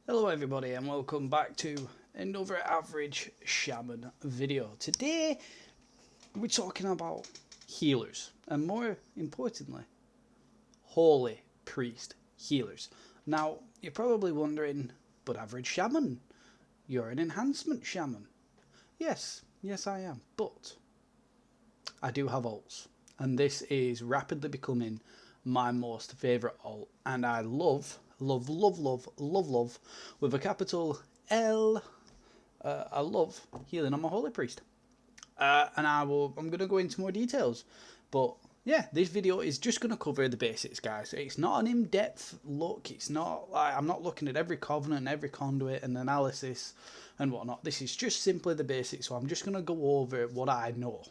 Hello everybody and welcome back to another average shaman video. Today we're talking about healers and more importantly holy priest healers. Now you're probably wondering, but average shaman, you're an enhancement shaman. Yes I am, but I do have alts and this is rapidly becoming my most favourite alt, and I love with a capital L. I love healing on my holy priest, and I'm going to go into more details, but yeah, this video is just going to cover the basics, guys. It's not an in-depth look. It's not like I'm not looking at every covenant, every conduit, and analysis and whatnot. This is just simply the basics. So I'm just going to go over what I know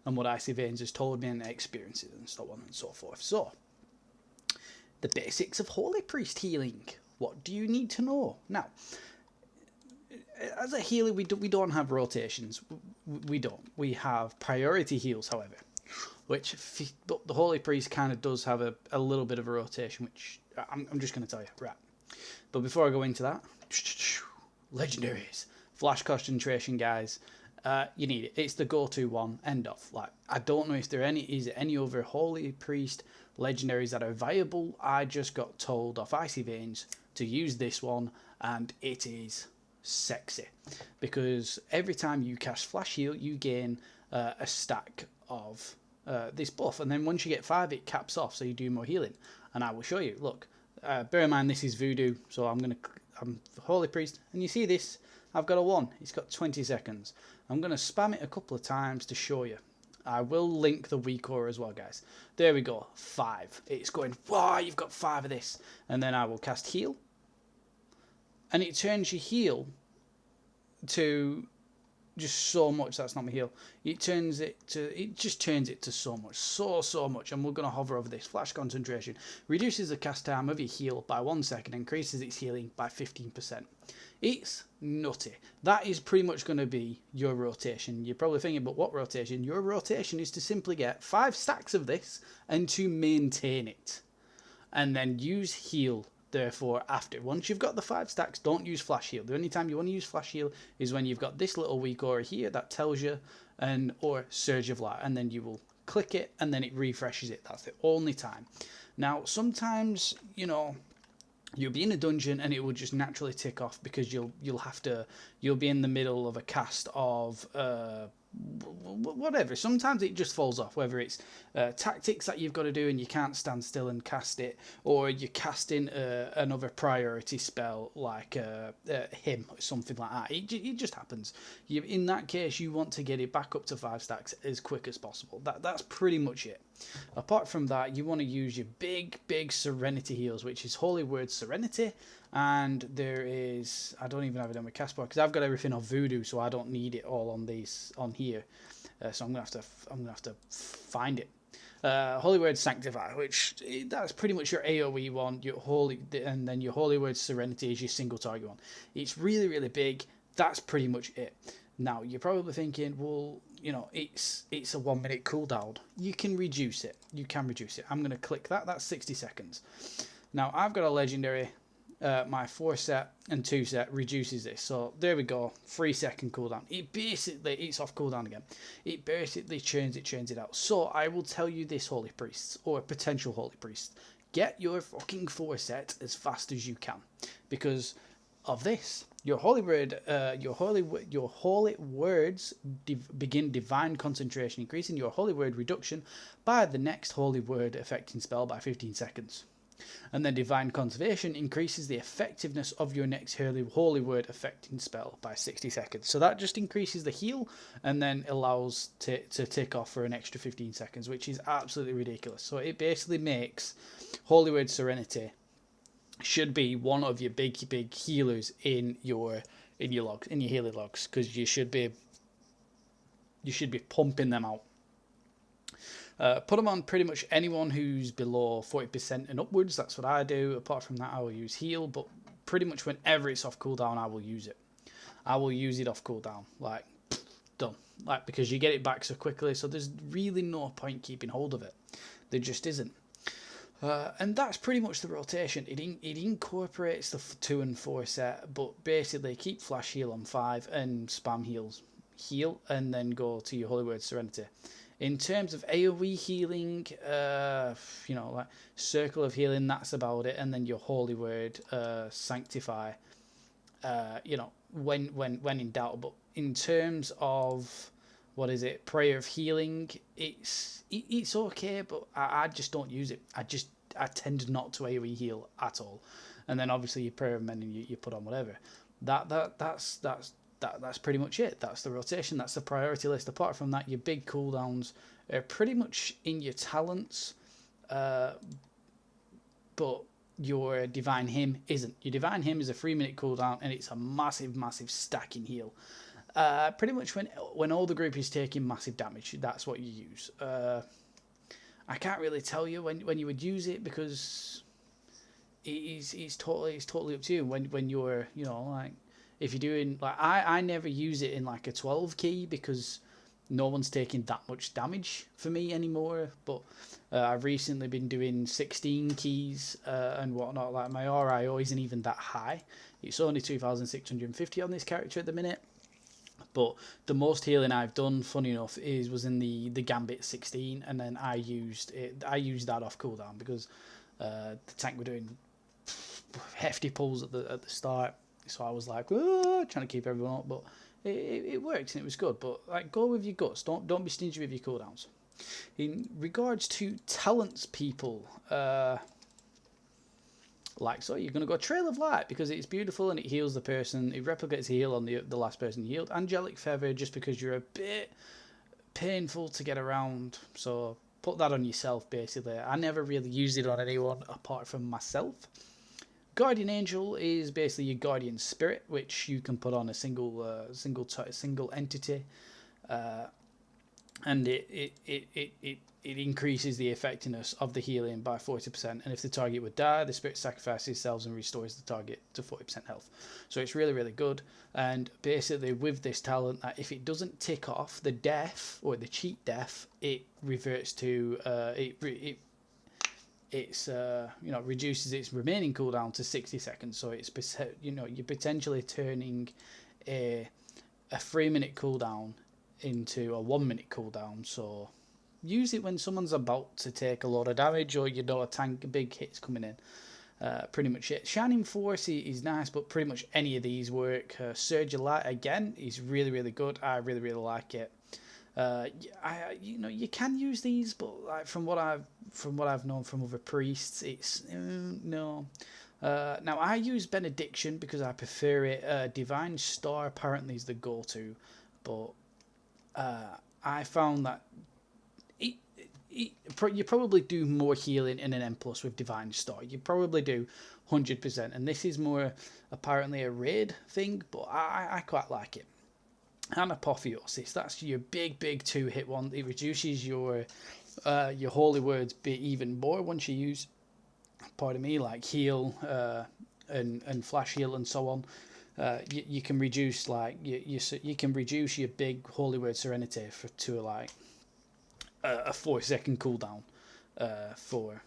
and what Icy Veins has told me and experiences and so on and so forth. So the basics of holy priest healing. What do you need to know? Now, as a healer, we don't have rotations. We don't. We have priority heals, however, which but the holy priest kind of does have a little bit of a rotation, which I'm just going to tell you. Right. But before I go into that, legendaries, flash concentration, guys. You need it. It's the go-to one. End of. Like, I don't know if there is any other holy priest legendaries that are viable. I just got told off Icy Veins to use this one, and it is sexy because every time you cast flash heal, you gain a stack of this buff, and then once you get 5, it caps off, so you do more healing. And I will show you. Look, bear in mind this is voodoo, so I'm holy priest, and you see this. I've got a 1. It's got 20 seconds. I'm going to spam it a couple of times to show you. I will link the weak aura as well, guys. There we go. 5. It's going, wow, you've got 5 of this. And then I will cast heal. And it turns your heal to just so much. That's not my heal. It just turns it to so much. So much. And we're going to hover over this. Flash concentration. Reduces the cast time of your heal by 1 second. Increases its healing by 15%. It's nutty. That is pretty much going to be your rotation. You're probably thinking, but what rotation? Your rotation is to simply get 5 stacks of this and to maintain it. And then use heal, therefore, after. Once you've got the 5 stacks, don't use flash heal. The only time you want to use flash heal is when you've got this little weak aura here that tells you, or surge of light. And then you will click it and then it refreshes it. That's the only time. Now, sometimes, you'll be in a dungeon and it will just naturally tick off because you'll be in the middle of a cast of whatever. Sometimes it just falls off, whether it's tactics that you've got to do and you can't stand still and cast it, or you're casting another priority spell like him or something like that. It just happens. In that case, you want to get it back up to 5 stacks as quick as possible. That's pretty much it. Apart from that, you want to use your big serenity heals, which is Holy Word Serenity, and there is, I don't even have it on my cast bar because I've got everything on voodoo, so I don't need it all on here. So I'm gonna have to find it. Holy Word Sanctify, which that's pretty much your AoE one, and then your Holy Word Serenity is your single target one. It's really big. That's pretty much it. Now you're probably thinking, well, it's a 1 minute cooldown. You can reduce it. I'm going to click that. That's 60 seconds. Now I've got a legendary. My 4 set and 2 set reduces this. So there we go. 3 second cooldown. It's off cooldown again. It basically churns it out. So I will tell you this, holy priests or potential holy priests, get your fucking 4 set as fast as you can, because of this. Your holy words begin divine concentration, increasing your holy word reduction by the next holy word affecting spell by 15 seconds. And then divine conservation increases the effectiveness of your next holy word affecting spell by 60 seconds. So that just increases the heal and then allows to tick off for an extra 15 seconds, which is absolutely ridiculous. So it basically makes holy word serenity should be one of your big healers in your logs, in your healing logs, because you should be pumping them out. Put them on pretty much anyone who's below 40% and upwards. That's what I do. Apart from that, I will use heal, but pretty much whenever it's off cooldown, I will use it. I will use it off cooldown, like done, like, because you get it back so quickly. So there's really no point keeping hold of it. There just isn't. And that's pretty much the rotation. It incorporates the 2 and 4 set, but basically keep flash heal on 5 and spam heal, and then go to your Holy Word Serenity. In terms of AoE healing, like Circle of Healing, that's about it, and then your Holy Word Sanctify. When in doubt. But in terms of Prayer of Healing, it's okay, but I just don't use it. I tend not to AoE heal at all, and then obviously your Prayer of Mending, you put on whatever. That's pretty much it. That's the rotation. That's the priority list. Apart from that, your big cooldowns are pretty much in your talents, but your Divine Hymn isn't. Your Divine Hymn is a 3-minute cooldown, and it's a massive, massive stacking heal. Pretty much when all the group is taking massive damage, that's what you use. I can't really tell you when you would use it, because it's totally up to you. When you're if you're doing I never use it in like a 12 key, because no one's taking that much damage for me anymore. But I've recently been doing 16 keys and whatnot. Like my RIO isn't even that high. It's only 2,650 on this character at the minute. But the most healing I've done, funny enough, was in the Gambit 16, and then I used that off cooldown, because the tank were doing hefty pulls at the start. So I was like, trying to keep everyone up, but it worked and it was good. But go with your guts. Don't be stingy with your cooldowns. In regards to talents, people, so you're going to go Trail of Light, because it's beautiful and it heals the person. It replicates a heal on the last person you healed. Angelic Feather, just because you're a bit painful to get around. So put that on yourself, basically. I never really used it on anyone apart from myself. Guardian Angel is basically your guardian spirit, which you can put on a single entity, and it increases the effectiveness of the healing by 40%. And if the target would die, the spirit sacrifices itself and restores the target to 40% health. So it's really, really good. And basically with this talent, if it doesn't tick off the death or the cheat death, it reverts to reduces its remaining cooldown to 60 seconds. So it's you're potentially turning a 3-minute cooldown into a 1-minute cooldown. So use it when someone's about to take a lot of damage, or a tank, big hits coming in. Pretty much it. Shining Force is nice, but pretty much any of these work. Surge of Light again is really, really good. I really, really like it. You can use these, but from what I've known from other priests, it's no. Now I use Benediction because I prefer it. Divine Star apparently is the go-to, but I found that you probably do more healing in an M+ with Divine Star. You probably do 100%, and this is more apparently a raid thing, but I quite like it. And Apotheosis, that's your big 2-hit one. It reduces your holy words bit even more once you use, like heal and flash heal and so on. You can reduce you can reduce your big holy word Serenity to a 4-second cooldown for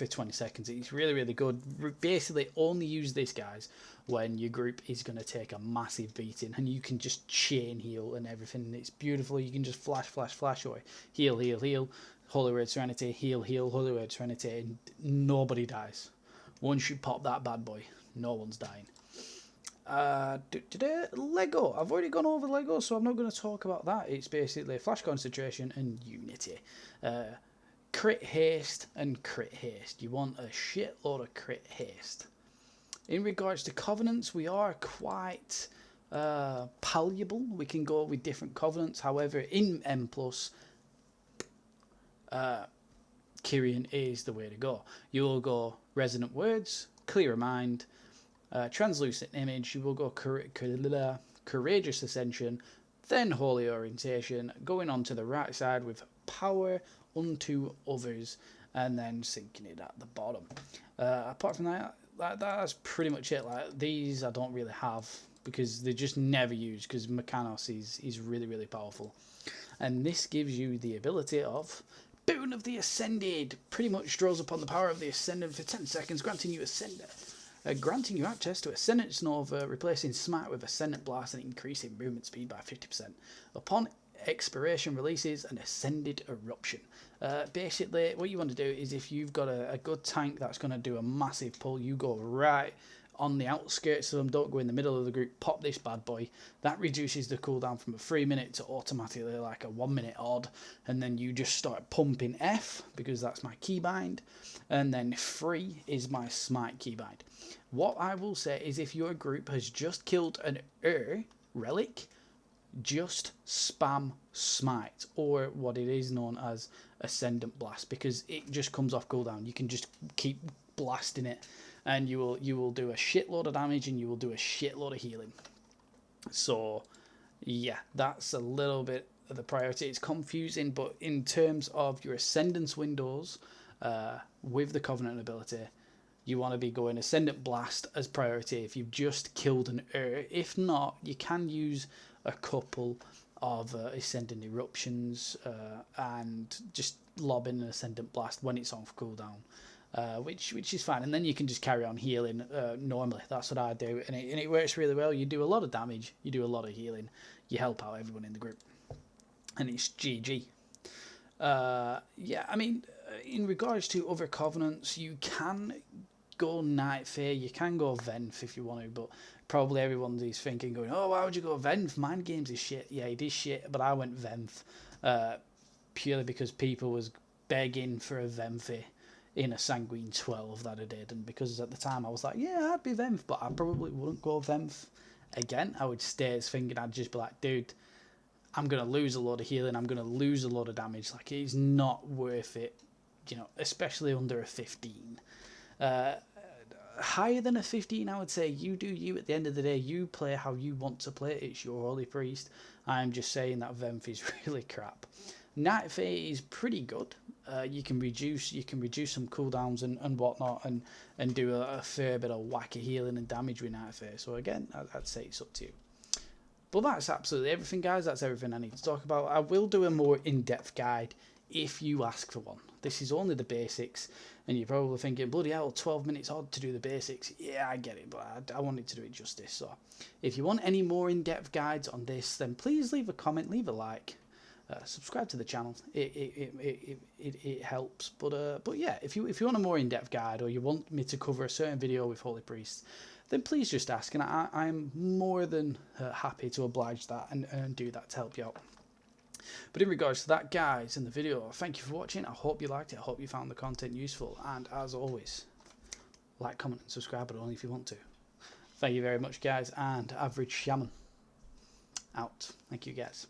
20 seconds. It's really, really good. Basically only use this, guys, when your group is going to take a massive beating, and you can just chain heal and everything. It's beautiful. You can just flash away, heal, holy word Serenity, heal, holy word Serenity, and nobody dies. Once you pop that bad boy, no one's dying. Lego. I've already gone over Lego, so I'm not going to talk about that. It's basically Flash Concentration and Unity. Crit haste and crit haste. You want a shitload of crit haste. In regards to covenants, we are quite palleable. We can go with different covenants. However, in M+, Kyrian is the way to go. You will go Resonant Words, Clear Mind, Translucent Image. You will go Courageous Ascension, then Holy Orientation, going on to the right side with Power Unto Others, and then sinking it at the bottom. Apart from that, that's pretty much it. These I don't really have, because they're just never used, because Mechanos is really, really powerful. And this gives you the ability of Boon of the Ascended pretty much draws upon the power of the Ascendant for 10 seconds, granting you access to Ascendance Nova, replacing Smite with Ascendant Blast and increasing movement speed by 50%. Upon expiration, releases an Ascended Eruption. Basically, what you want to do is if you've got a good tank that's going to do a massive pull, you go right on the outskirts of them, don't go in the middle of the group, pop this bad boy. That reduces the cooldown from a 3 minute to automatically like a 1 minute odd, and then you just start pumping F, because that's my keybind, and then 3 is my Smite keybind. What I will say is if your group has just killed an relic, just spam Smite, or what it is known as Ascendant Blast, because it just comes off cooldown. You can just keep blasting it, and you will do a shitload of damage, and you will do a shitload of healing. So yeah, that's a little bit of the priority. It's confusing, but in terms of your Ascendance Windows, with the Covenant ability, you want to be going Ascendant Blast as priority if you've just killed an If not, you can use a couple of Ascendant Eruptions and just lob in an Ascendant Blast when it's on cooldown, which is fine, and then you can just carry on healing normally. That's what I do, and it works really well. You do a lot of damage, you do a lot of healing, you help out everyone in the group, and it's GG. Yeah, I mean, in regards to other Covenants, you can go Night Fae, you can go Venf if you want to, but probably everyone is thinking, going, oh, why would you go Venf? Mind Games is shit. Yeah, it is shit, but I went Venf purely because people was begging for a Venf in a Sanguine 12 that I did, and because at the time I was like, yeah, I'd be Venf, but I probably wouldn't go Venf again. I would stay as thinking, I'd just be like, dude, I'm going to lose a lot of healing, I'm going to lose a lot of damage, like, it's not worth it, you know, especially under a 15. Higher than a 15, I would say. You do you. At the end of the day, you play how you want to play. It's your Holy Priest. I'm just saying that Venf is really crap. Night Fae is pretty good. You can reduce some cooldowns and whatnot, and do a fair bit of wacky healing and damage with Night Fae. So again, I'd say it's up to you. But that's absolutely everything, guys. That's everything I need to talk about. I will do a more in-depth guide if you ask for one. This is only the basics, and you're probably thinking, bloody hell, 12 minutes odd to do the basics. Yeah, I get it, but I wanted to do it justice. So if you want any more in-depth guides on this, then please leave a comment, leave a like, subscribe to the channel. It helps. But yeah, if you want a more in-depth guide, or you want me to cover a certain video with Holy Priests, then please just ask, and I'm more than happy to oblige that and do that to help you out. But in regards to that, guys, in the video, thank you for watching. I hope you liked it. I hope you found the content useful. And as always, like, comment, and subscribe, but only if you want to. Thank you very much, guys. And Average Shaman out. Thank you, guys.